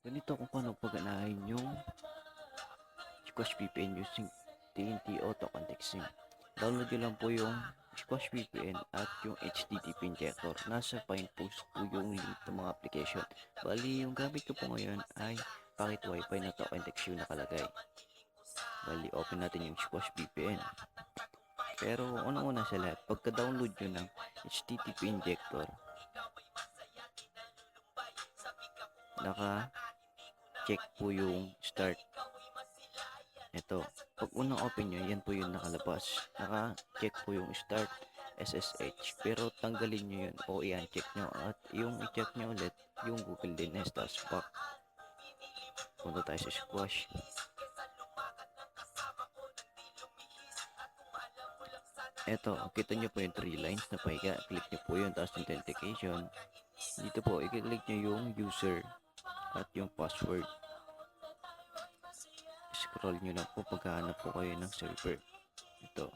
Ganito kung paano paganahin yung Squash VPN using TNT Auto Contexting. Download nyo lang po yung Squash VPN at yung HTTP injector. Nasa pine post po yung link ng mga application. Bali, yung gamit ko po ngayon ay packet wifi na token text yung nakalagay. Bali, open natin yung Squash VPN. Pero unang-una sa lahat, pagka-download nyo ng HTTP injector, naka-check po yung start. Ito, pag unang open nyo, yan po yung nakalabas. Naka-check po yung start SSH. Pero tanggalin nyo yun o i-uncheck nyo. At yung i-check nyo ulit, yung Google DNS, tapos back. Punta tayo sa Squash. Ito, kita nyo po yung 3 lines na pahiga. Click nyo po yun, tapos authentication. Dito po, i-click nyo yung user at yung password. Scroll nyo lang po pagkahanap po kayo ng server. Ito,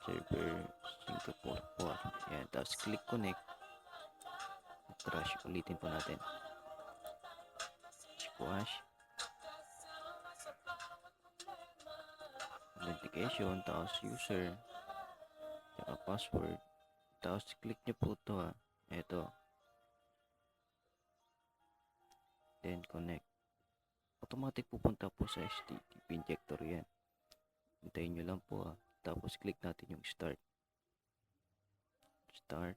server Singapore 4. Ayan, tapos click connect. Trash, ulitin po natin. Squash. Authentication, tapos user. Tsaka password. Tapos click nyo po ito ha. Ito. Then connect. Automatic pupunta po sa HTTP injector yan. Hintayin nyo lang po ha. Tapos click natin yung start. Start.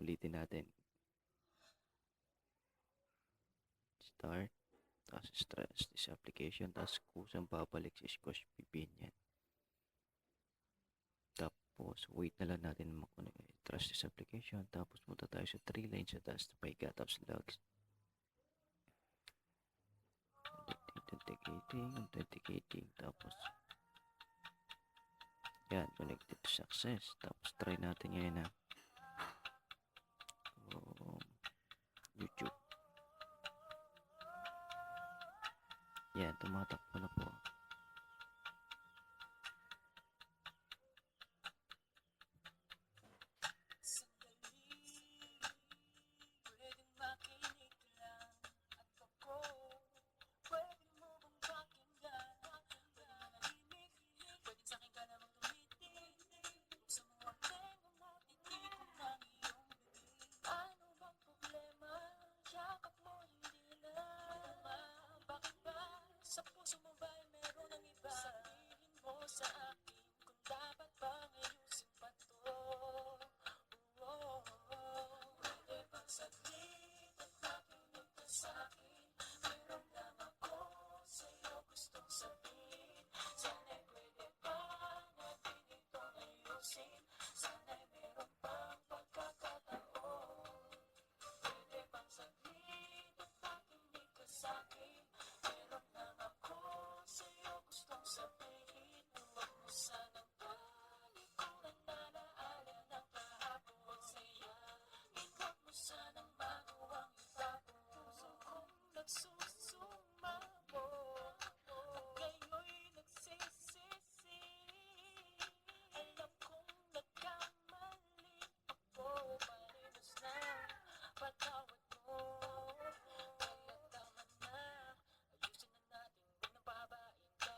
Ulitin natin. Start. Tapos stress this application. Tapos kusang babalik sa Squash VPN yan. Tapos wait na lang natin trust this application. Tapos punta tayo sa 3 lines sa taas na pahiga. Tapos logs. Authenticating. Tapos yan, connected to success. Tapos try natin ngayon na YouTube. Yan, tumatakbo na po.